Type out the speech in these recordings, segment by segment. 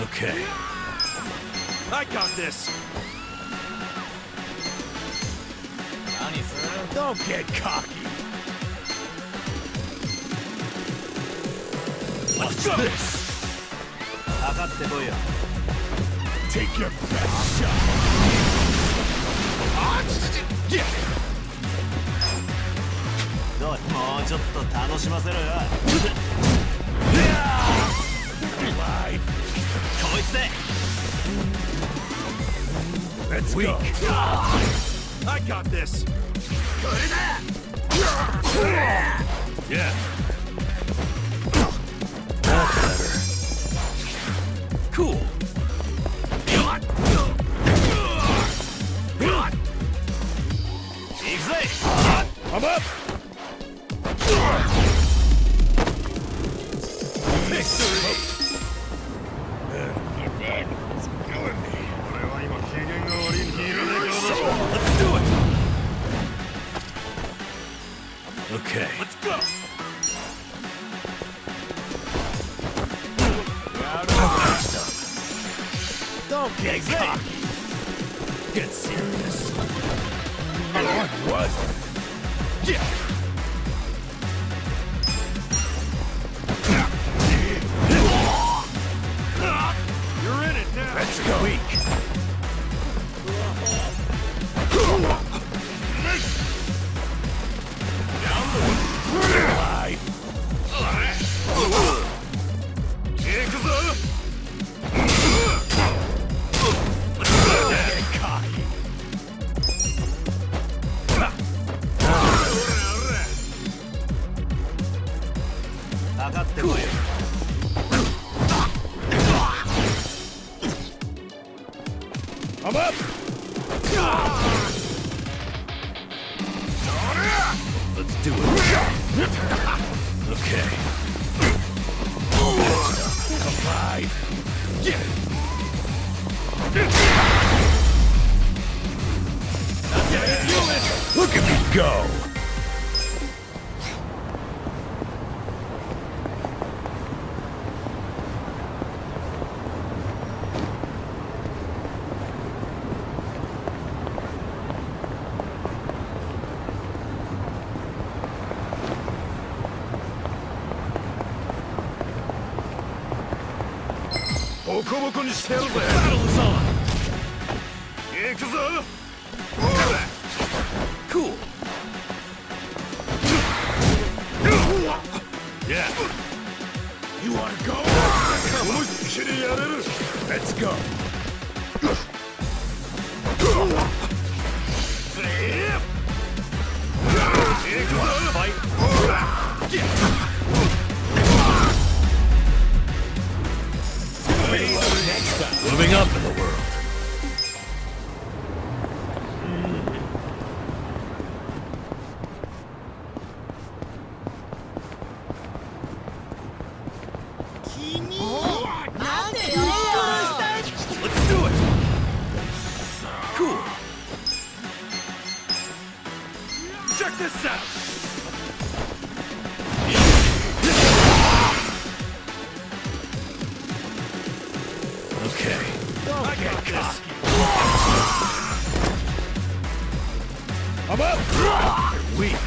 Okay. I got this. Don't get cocky. What's this? Take your best shot. Yeah. もうちょっと楽しませろよ。こいつで。Let's go. I got this. Yeah. That's better. Cool. I'm up. Victory. It's killing me. Let's do it. Okay. Let's go. Don't get cocky. Get serious. What was it? Yeah. You're in it now. Let's go. Weak. Alive. Yakuza. Get cocky. Cool. I'm up. Let's do it. Okay. Alive. Yeah. Look at me go. Battle is on. Yakuza. Cool. Yeah. You wanna go? Let's go. You wanna fight? Moving up in the world. Let's do it. Cool. Check this out. Okay. Don't I get got this. cocky. I'm up. You're weak.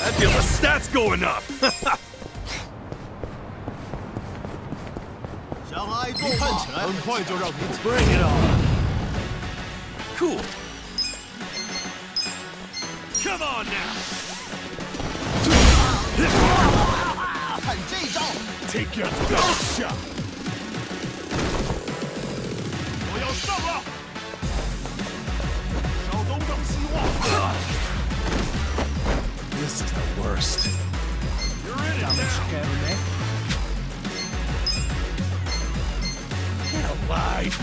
I feel the stats going up. Bring it on. Cool. Come on now. Take your best shot. 我要上了。小东等希望。 This is the worst. You're in it now. Get alive.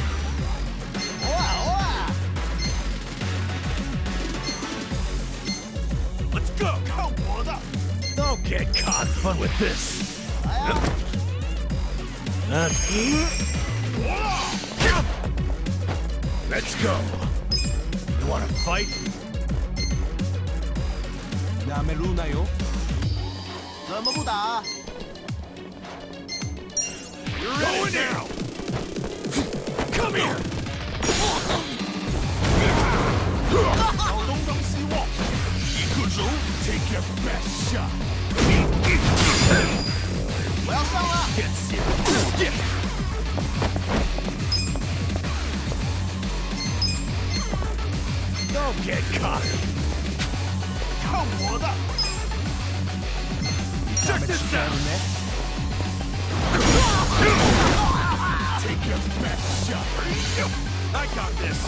Let's go. Don't get caught fun with this. Let's go. You wanna fight? Dame luna yo. 怎么不打？ Go in now! Come here! 小东张西望，一个手 Take your best shot. 我要上了！ Get serious. Don't get cocky. 看我的！ Check this out. Take your best shot. I got this.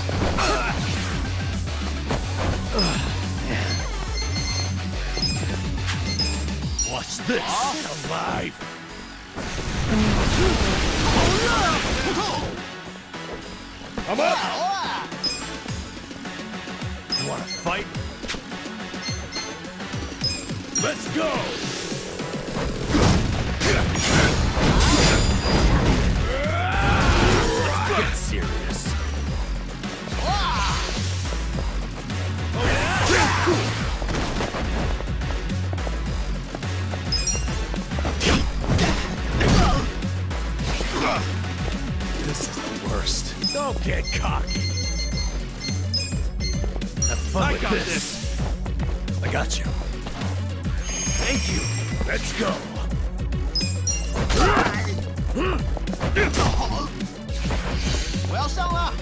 Watch this. Alive. I'm up. You wanna fight? Let's go. Let's get serious. This is the worst. Don't get cocky. Have fun I with got this. I got you. Thank you. Let's go. 我要上了！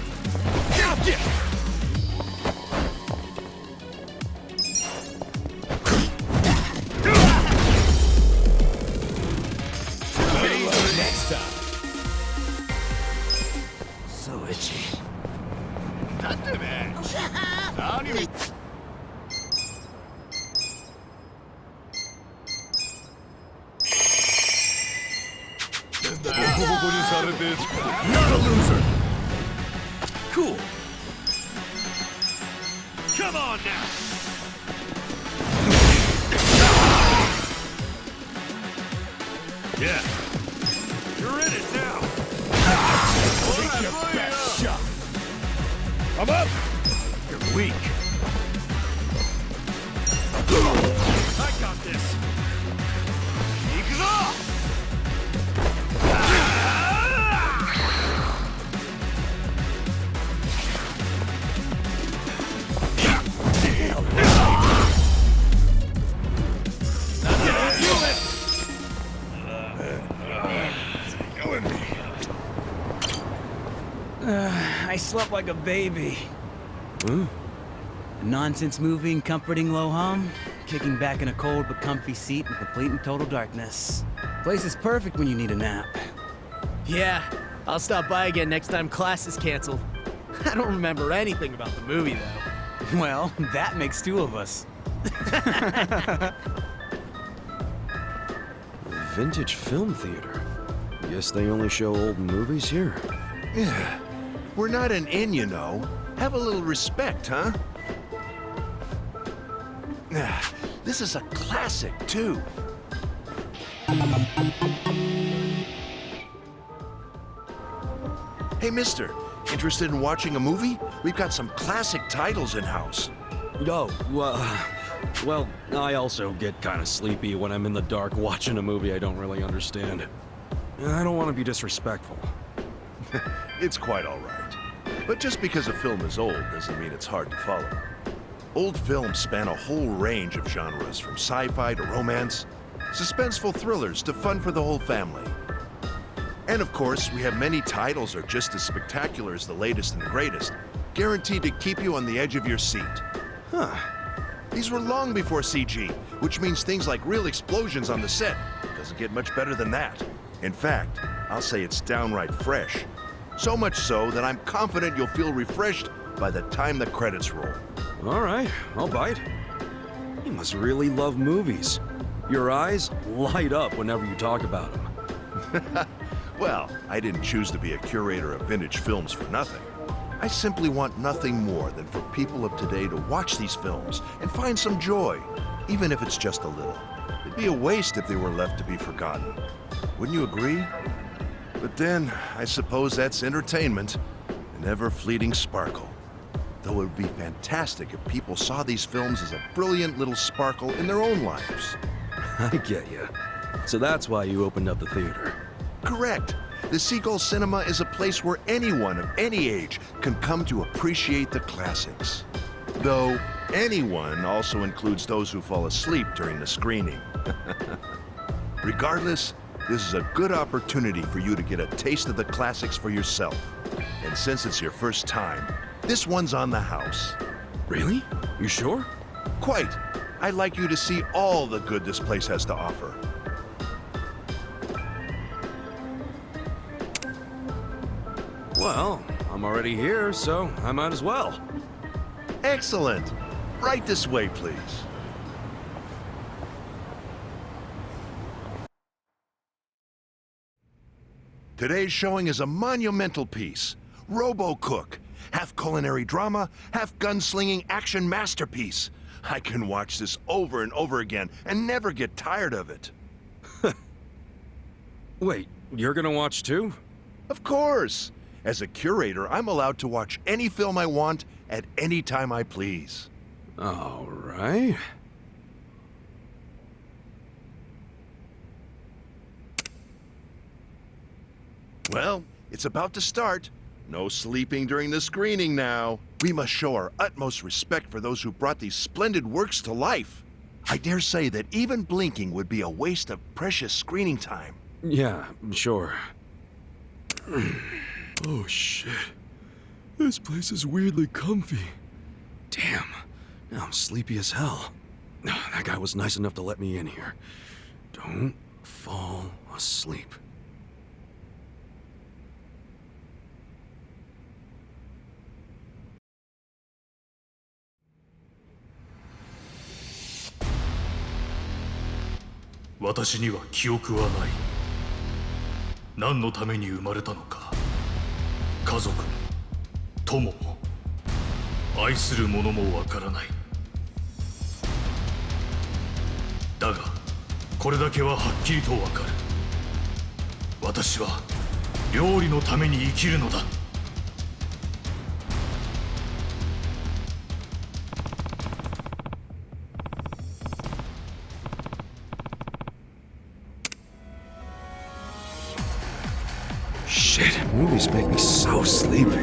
Next time. So itchy. なんでね。何見 Not a loser. Cool. Come on now. Yeah. You're in it now. Take your best shot. I'm up. You're weak. I got this. 行くぞ！ I slept like a baby. A nonsense movie and comforting low hum, kicking back in a cold but comfy seat in complete and total darkness. Place is perfect when you need a nap. Yeah, I'll stop by again next time class is canceled. I don't remember anything about the movie, though. Well, that makes two of us. Vintage film theater. Guess they only show old movies here. Yeah. We're not an inn, you know. Have a little respect, huh? This is a classic, too. Hey, mister. Interested in watching a movie? We've got some classic titles in-house. Oh, well, I also get kind of sleepy when I'm in the dark watching a movie I don't really understand. I don't want to be disrespectful. It's quite all right. But just because a film is old doesn't mean it's hard to follow. Old films span a whole range of genres, from sci-fi to romance, suspenseful thrillers to fun for the whole family. And of course, we have many titles that are just as spectacular as the latest and greatest, guaranteed to keep you on the edge of your seat. Huh. These were long before CG, which means things like real explosions on the set. Doesn't get much better than that. In fact, I'll say it's downright fresh. So much so that I'm confident you'll feel refreshed by the time the credits roll. All right, I'll bite. You must really love movies. Your eyes light up whenever you talk about them. Well, I didn't choose to be a curator of vintage films for nothing. I simply want nothing more than for people of today to watch these films and find some joy, even if it's just a little. It'd be a waste if they were left to be forgotten. Wouldn't you agree? But then, I suppose that's entertainment, an ever-fleeting sparkle. Though it would be fantastic if people saw these films as a brilliant little sparkle in their own lives. I get you. So that's why you opened up the theater. Correct. The Seagull Cinema is a place where anyone of any age can come to appreciate the classics. Though, anyone also includes those who fall asleep during the screening. Regardless, this is a good opportunity for you to get a taste of the classics for yourself. And since it's your first time, this one's on the house. Really? You sure? Quite. I'd like you to see all the good this place has to offer. Well, I'm already here, so I might as well. Excellent. Right this way, please. Today's showing is a monumental piece. Robo-Cook. Half culinary drama, half gunslinging action masterpiece. I can watch this over and over again and never get tired of it. Wait, you're gonna watch too? Of course. As a curator, I'm allowed to watch any film I want at any time I please. All right. Well, it's about to start. No sleeping during the screening now. We must show our utmost respect for those who brought these splendid works to life. I dare say that even blinking would be a waste of precious screening time. Yeah, sure. Oh shit. This place is weirdly comfy. Damn, now I'm sleepy as hell. That guy was nice enough to let me in here. Don't fall asleep.私には記憶はない。何のために生まれたのか。家族も友も愛する者もわからない。だがこれだけははっきりとわかる。私は料理のために生きるのだ。Shit, movies make me so sleepy.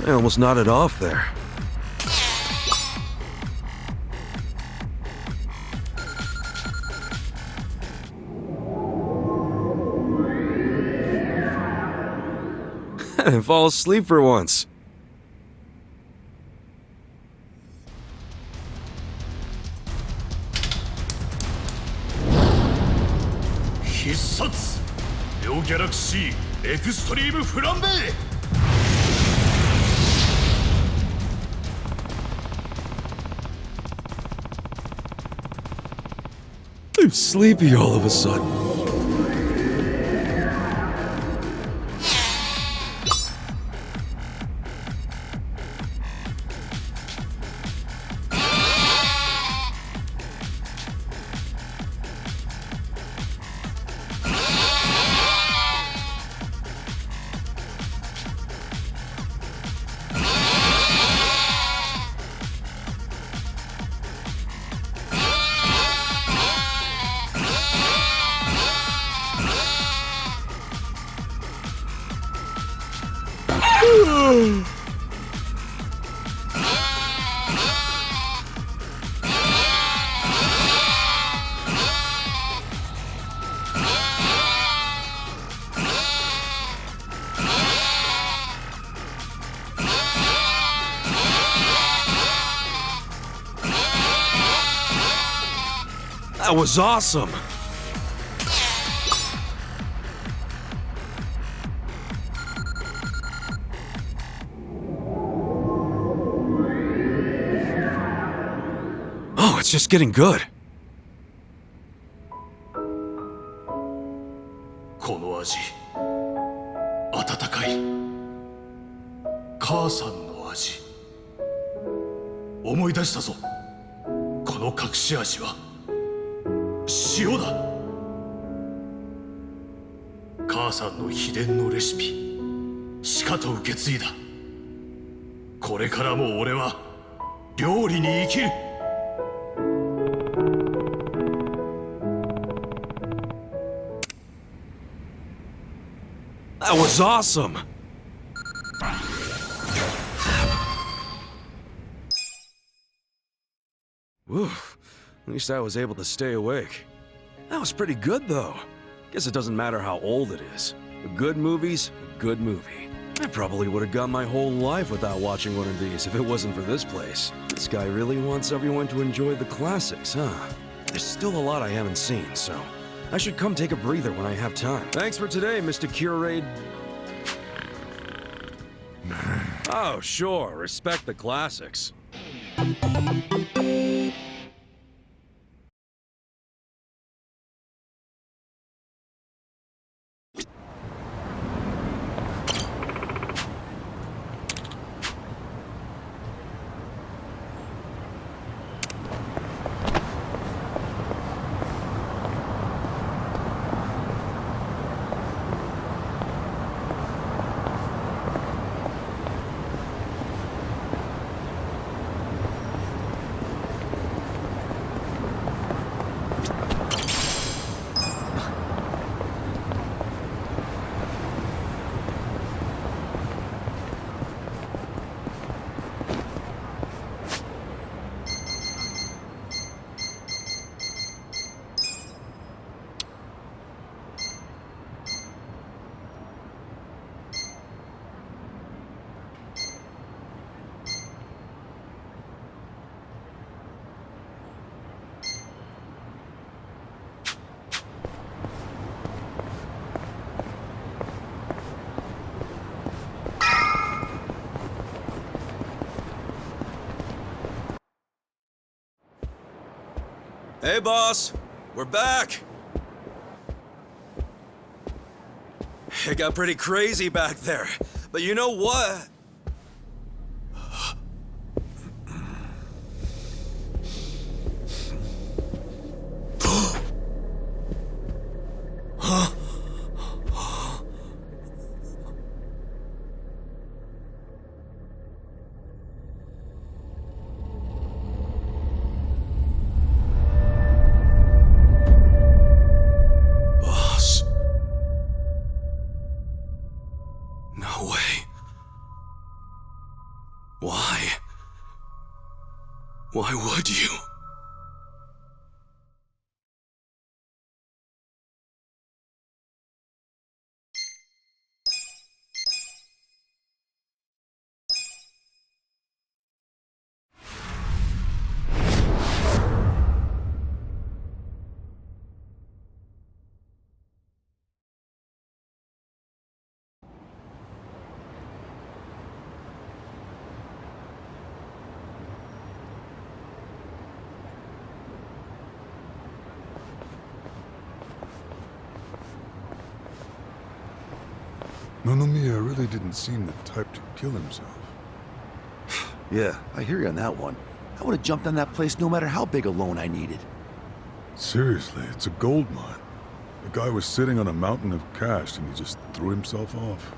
I almost nodded off there. and fall asleep for once.必殺両ギャラクシーエクストリームフランベ。I'm sleepy all of a sudden. That was awesome! Oh, it's just getting good. この味温かい母さんの味。思い出したぞ。この隠し味は塩だ。母さんの秘伝のレシピしかと受け継いだ。これからも俺は料理に生きる。That was awesome! Whew. At least I was able to stay awake. That was pretty good, though. Guess it doesn't matter how old it is. A good movie's a good movie. I probably would have gone my whole life without watching one of these if it wasn't for this place. This guy really wants everyone to enjoy the classics, huh? There's still a lot I haven't seen, so I should come take a breather when I have time. Thanks for today, Mr. Curate. Oh, sure. Respect the classics. Hey, boss. We're back. It got pretty crazy back there. But you know what? Why would you? Monomiya really didn't seem the type to kill himself. Yeah, I hear you on that one. I would have jumped on that place no matter how big a loan I needed. Seriously, it's a gold mine. The guy was sitting on a mountain of cash and he just threw himself off.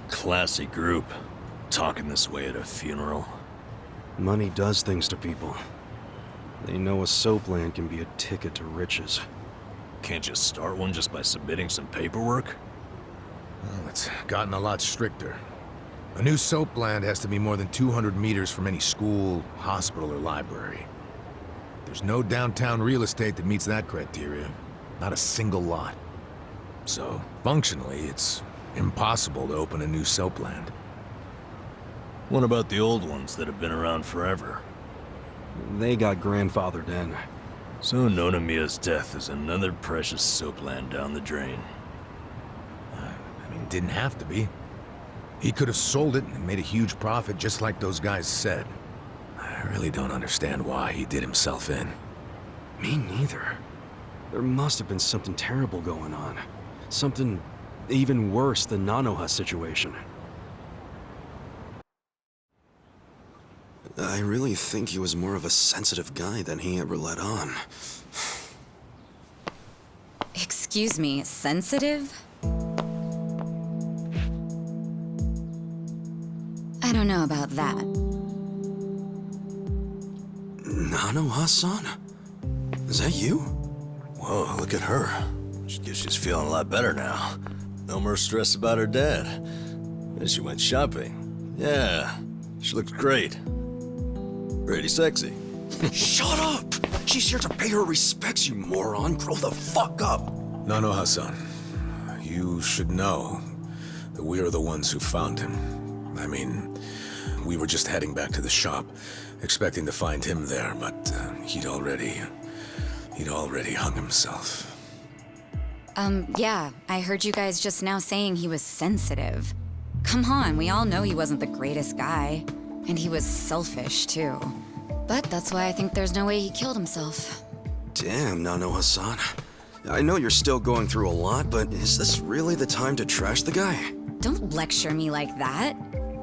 Classy group. Talking this way at a funeral. Money does things to people. They know a soap land can be a ticket to riches. Can't you start one just by submitting some paperwork? Well, it's gotten a lot stricter. A new soap land has to be more than 200 meters from any school, hospital, or library. There's no downtown real estate that meets that criteria. Not a single lot. So, functionally, it's impossible to open a new soap land. What about the old ones that have been around forever? They got grandfathered in. So Nonomiya's death is another precious soap land down the drain. I mean, it didn't have to be. He could have sold it and made a huge profit just like those guys said. I really don't understand why he did himself in. Me neither. There must have been something terrible going on. Something even worse than Nanoha's situation. I really think he was more of a sensitive guy than he ever let on. Excuse me, sensitive? I don't know about that. Nanoha-san? Is that you? Whoa, look at her. Guess she's feeling a lot better now. No more stress about her dad. And she went shopping. Yeah, she looked great. Pretty sexy. Shut up! She's here to pay her respects, you moron. Grow the fuck up! Nanoha-san, you should know that we are the ones who found him. I mean, we were just heading back to the shop, expecting to find him there, but he'd already hung himself. Yeah, I heard you guys just now saying he was sensitive. Come on, we all know he wasn't the greatest guy. And he was selfish, too. But that's why I think there's no way he killed himself. Damn, Nanoha-san. I know you're still going through a lot, but is this really the time to trash the guy? Don't lecture me like that.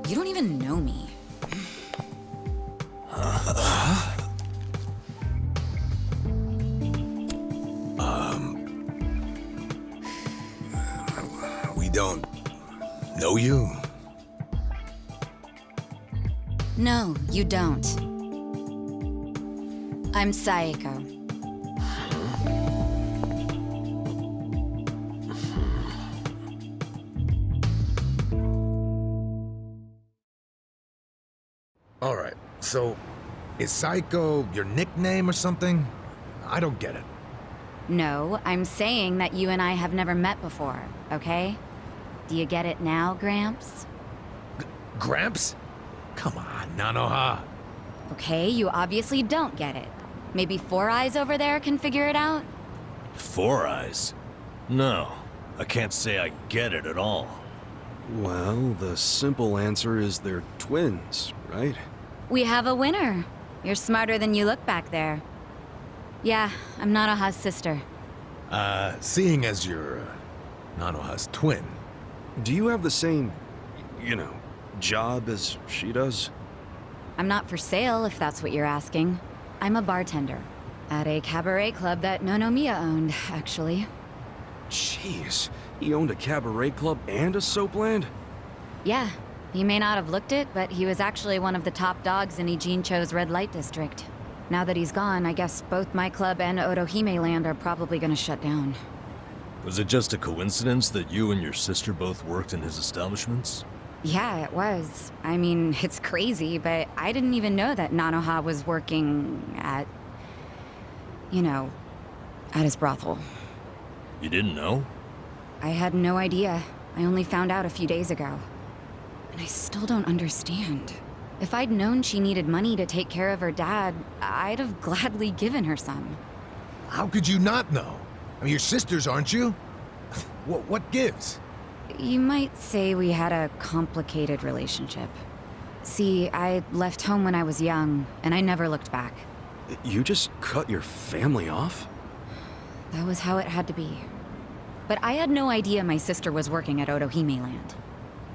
You don't even know me. We don't know you? No, you don't. I'm Saeko. All right, so is Psycho your nickname or something? I don't get it. No, I'm saying that you and I have never met before, okay? Do you get it now, Gramps? Gramps? Come on, Nanoha. Okay, you obviously don't get it. Maybe Four Eyes over there can figure it out? Four Eyes? No, I can't say I get it at all. Well, the simple answer is they're twins, right? We have a winner. You're smarter than you look back there. Yeah, I'm Nanoha's sister. Seeing as you're Nanoha's twin. Do you have the same, job as she does? I'm not for sale, if that's what you're asking. I'm a bartender. At a cabaret club that Nonomiya owned, actually. Jeez, he owned a cabaret club and a soap land? Yeah, he may not have looked it, but he was actually one of the top dogs in Ijincho's red light district. Now that he's gone, I guess both my club and Otohime land are probably gonna shut down. Was it just a coincidence that you and your sister both worked in his establishments? Yeah, it was. I mean, it's crazy, but I didn't even know that Nanoha was working at... at his brothel. You didn't know? I had no idea. I only found out a few days ago. And I still don't understand. If I'd known she needed money to take care of her dad, I'd have gladly given her some. How could you not know? I mean, you're sisters, aren't you? What gives? You might say we had a complicated relationship. See, I left home when I was young, and I never looked back. You just cut your family off? That was how it had to be. but I had no idea my sister was working at Otohime Land.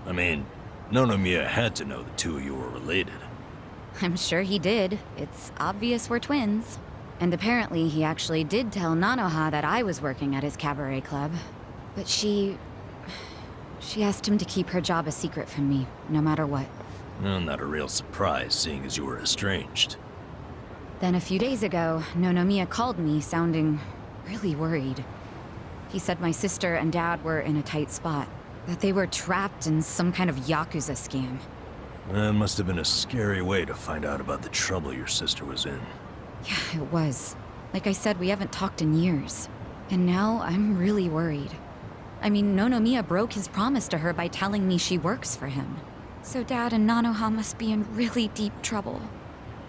I mean, Nonomiya had to know the two of you were related. I'm sure he did. It's obvious we're twins. And apparently he actually did tell Nanoha that I was working at his cabaret club. But she asked him to keep her job a secret from me, no matter what. Well, not a real surprise, seeing as you were estranged. Then a few days ago, Nonomiya called me, sounding really worried. He said my sister and dad were in a tight spot, that they were trapped in some kind of Yakuza scam. That must have been a scary way to find out about the trouble your sister was in. Yeah, it was. Like I said, we haven't talked in years. And now I'm really worried. I mean, Nonomiya broke his promise to her by telling me she works for him. So Dad and Nanoha must be in really deep trouble.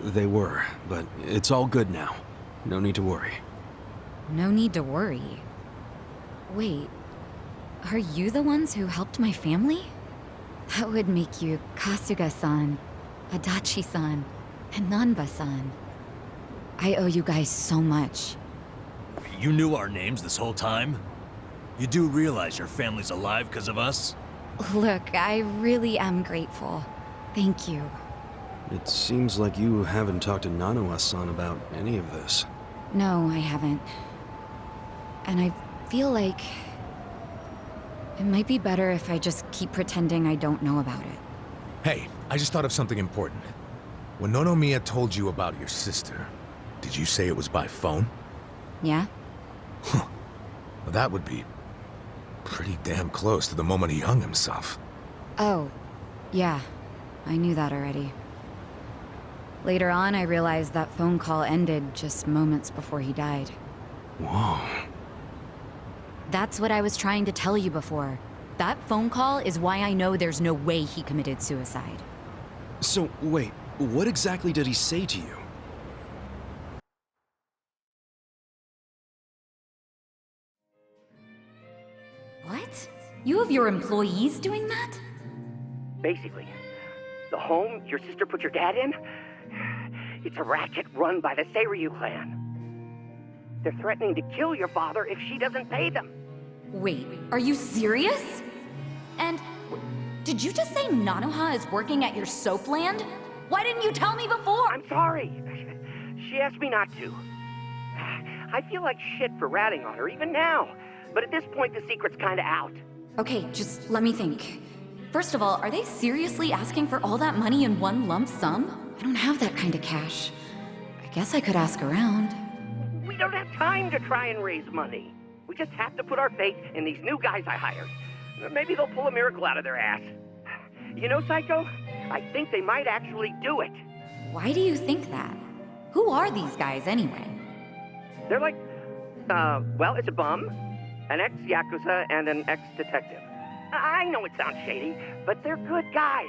They were, but it's all good now. No need to worry. No need to worry. Wait, are you the ones who helped my family? That would make you Kasuga-san, Adachi-san, and Nanba-san. I owe you guys so much. You knew our names this whole time? You do realize your family's alive because of us? Look, I really am grateful. Thank you. It seems like you haven't talked to Nanoha-san about any of this. No, I haven't. And I feel like it might be better if I just keep pretending I don't know about it. Hey, I just thought of something important. When Nonomiya told you about your sister, did you say it was by phone? Yeah? Huh. Well, that would be pretty damn close to the moment he hung himself. Oh, yeah. I knew that already. Later on, I realized that phone call ended just moments before he died. Whoa. That's what I was trying to tell you before. That phone call is why I know there's no way he committed suicide. So, wait, what exactly did he say to you? What? You have your employees doing that? Basically, the home your sister put your dad in, it's a racket run by the Seiryu clan. They're threatening to kill your father if she doesn't pay them. Wait, are you serious? And did you just say Nanoha is working at your soap land? Why didn't you tell me before? I'm sorry. She asked me not to. I feel like shit for ratting on her even now. But at this point, the secret's kinda out. Okay, just let me think. First of all, are they seriously asking for all that money in one lump sum? I don't have that kind of cash. I guess I could ask around. We don't have time to try and raise money. We just have to put our faith in these new guys I hired. Maybe they'll pull a miracle out of their ass. You know, Psycho? I think they might actually do it. Why do you think that? Who are these guys anyway? They're like, well, it's a bum, an ex-Yakuza, and an ex-detective. I know it sounds shady, but they're good guys.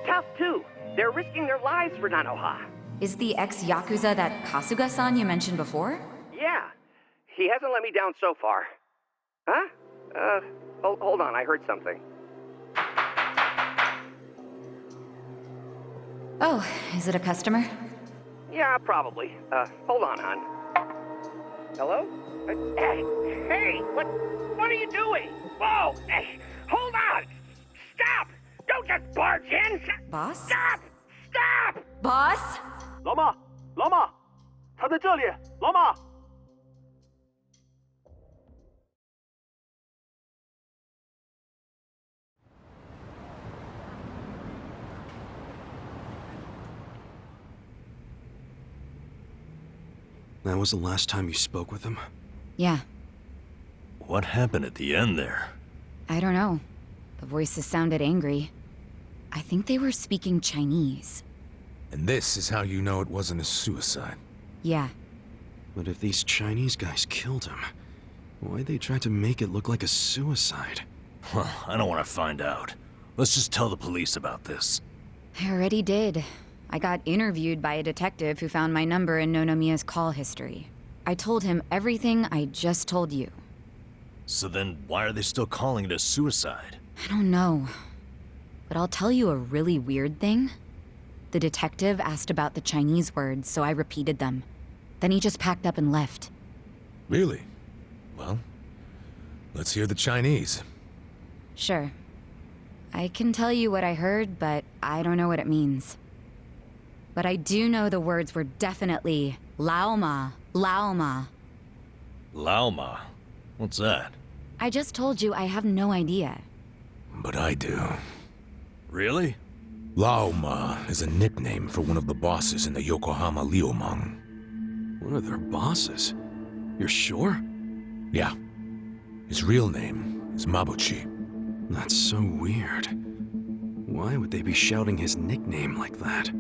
Tough, too. They're risking their lives for Nanoha. Is the ex-Yakuza that Kasuga-san you mentioned before? Yeah. He hasn't let me down so far. Huh? Hold on, I heard something. Oh, is it a customer? Yeah, probably. Hold on, hon. Hello? Hey, what are you doing? Whoa! Hey, hold on! Stop! Don't just barge in! Boss? Stop! Stop! Boss? 老妈，老妈，他在这里，老妈。 That was the last time you spoke with him? Yeah. What happened at the end there? I don't know. The voices sounded angry. I think they were speaking Chinese. And this is how you know it wasn't a suicide. Yeah. But if these Chinese guys killed him, why'd they try to make it look like a suicide? Well, I don't want to find out. Let's just tell the police about this. I already did. I got interviewed by a detective who found my number in Nonomiya's call history. I told him everything I just told you. So then, why are they still calling it a suicide? I don't know. But I'll tell you a really weird thing. The detective asked about the Chinese words, so I repeated them. Then he just packed up and left. Really? Well, Let's hear the Chinese. Sure. I can tell you what I heard, but I don't know what it means. But I do know the words were definitely Laoma, Laoma. Laoma? What's that? I just told you I have no idea. But I do. Really? Laoma is a nickname for one of the bosses in the Yokohama Liumang. One of their bosses? You're sure? Yeah. His real name is Mabuchi. That's so weird. Why would they be shouting his nickname like that?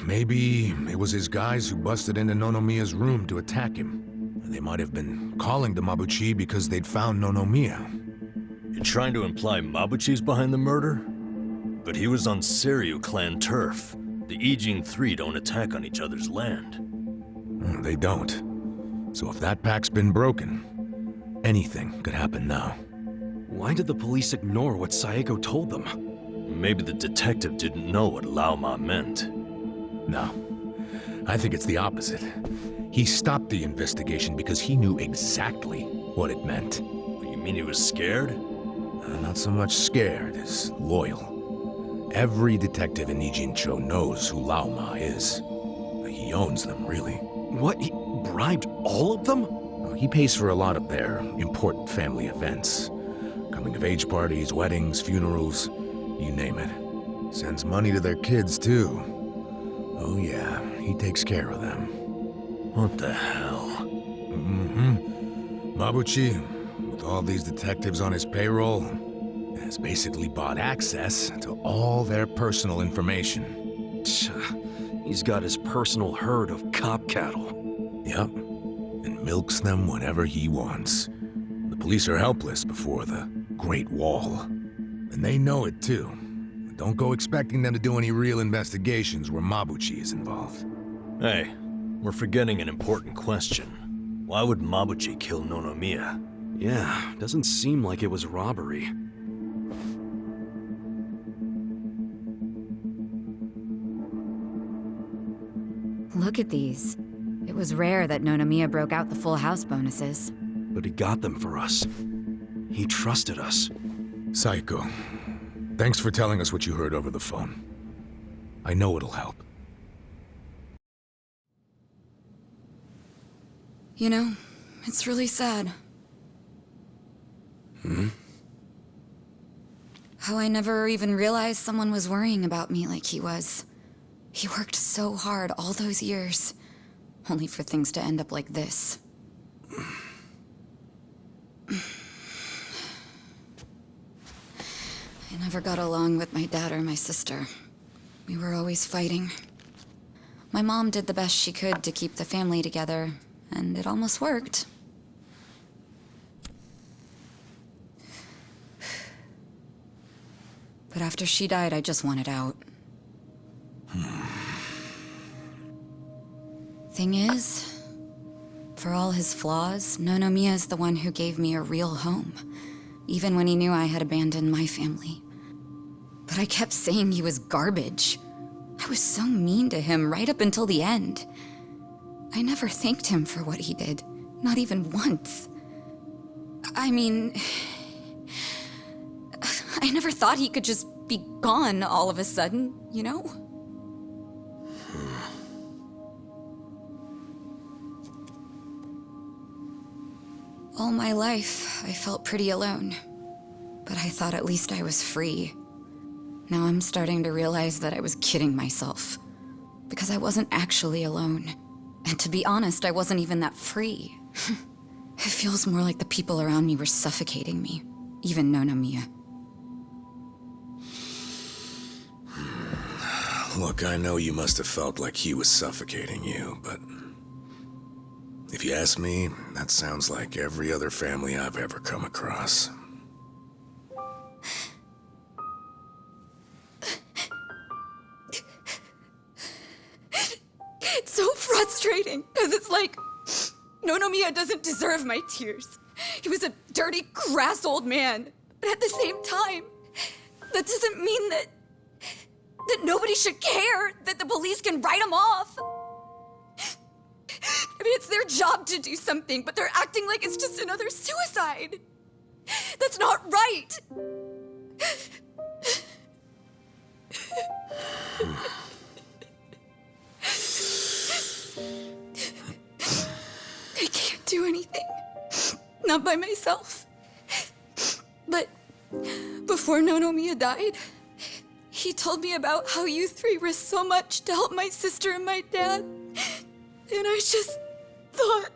Maybe it was his guys who busted into Nonomiya's room to attack him. They might have been calling to Mabuchi because they'd found Nonomiya. You're trying to imply Mabuchi's behind the murder? But he was on Seiryu clan turf. The Ijing Three don't attack on each other's land. They don't. So if that pact's been broken, anything could happen now. Why did the police ignore what Saeko told them? Maybe the detective didn't know what Laoma meant. No. I think it's the opposite. He stopped the investigation because he knew exactly what it meant. You mean he was scared? Not so much scared as loyal. Every detective in Nijincho knows who Laoma is. He owns them, really. What? He bribed all of them? He pays for a lot of their important family events. Coming-of-age parties, weddings, funerals, you name it. Sends money to their kids, too. Oh yeah, he takes care of them. What the hell? Mabuchi, with all these detectives on his payroll, has basically bought access to all their personal information. He's got his personal herd of cop cattle. Yep, and milks them whenever he wants. The police are helpless before the Great Wall. And they know it too. Don't go expecting them to do any real investigations where Mabuchi is involved. Hey, we're forgetting an important question. Why would Mabuchi kill Nonomiya? Yeah, doesn't seem like it was robbery. Look at these. It was rare that Nonomiya broke out the full house bonuses. But he got them for us. He trusted us. Saeko, thanks for telling us what you heard over the phone. I know it'll help. You know, it's really sad. How I never even realized someone was worrying about me like he was. He worked so hard all those years, only for things to end up like this. I never got along with my dad or my sister. We were always fighting. My mom did the best she could to keep the family together, and it almost worked. But after she died, I just wanted out. Thing is, for all his flaws, Nonomiya is the one who gave me a real home, even when he knew I had abandoned my family. But I kept saying he was garbage. I was so mean to him right up until the end. I never thanked him for what he did, not even once. I mean, I never thought he could just be gone all of a sudden, you know? All my life, I felt pretty alone. But I thought at least I was free. Now I'm starting to realize that I was kidding myself. Because I wasn't actually alone. And to be honest, I wasn't even that free. It feels more like the people around me were suffocating me. Even Nonomiya. Look, I know you must have felt like he was suffocating you, but... if you ask me, that sounds like every other family I've ever come across. It's so frustrating, because it's like, Nonomiya doesn't deserve my tears. He was a dirty, crass old man. But at the same time, that doesn't mean that nobody should care, that the police can write him off. I mean, it's their job to do something, but they're acting like it's just another suicide. That's not right! I can't do anything. Not by myself. But before Nonomiya died, he told me about how you three risked so much to help my sister and my dad. And I just thought...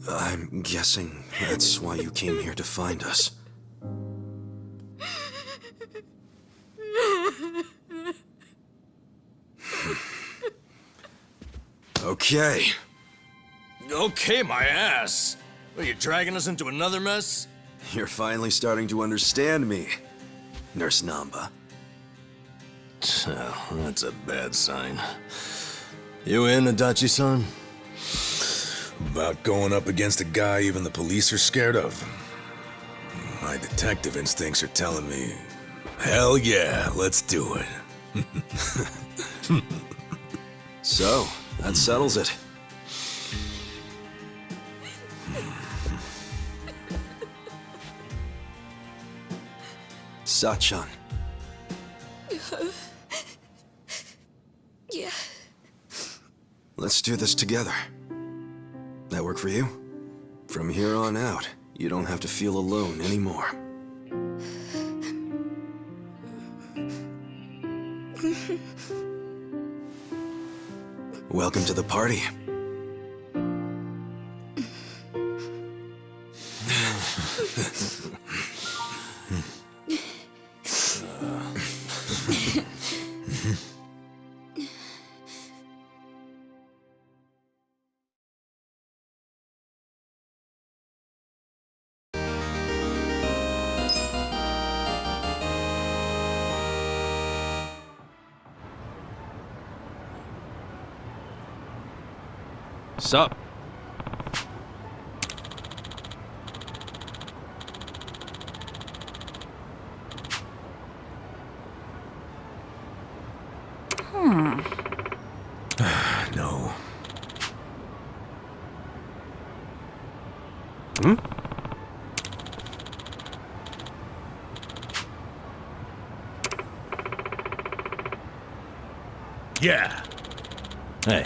I'm guessing that's why you came here to find us. Okay. Okay, my ass. Are you dragging us into another mess? You're finally starting to understand me, Nurse Namba. Oh, that's a bad sign. You in, Adachi-san? About going up against a guy even the police are scared of. My detective instincts are telling me, hell yeah, let's do it. So, that settles it. Sachan. Yeah. Let's do this together. That work for you? From here on out, you don't have to feel alone anymore. Welcome to the party. Sup? No. Hmm? Yeah. Hey.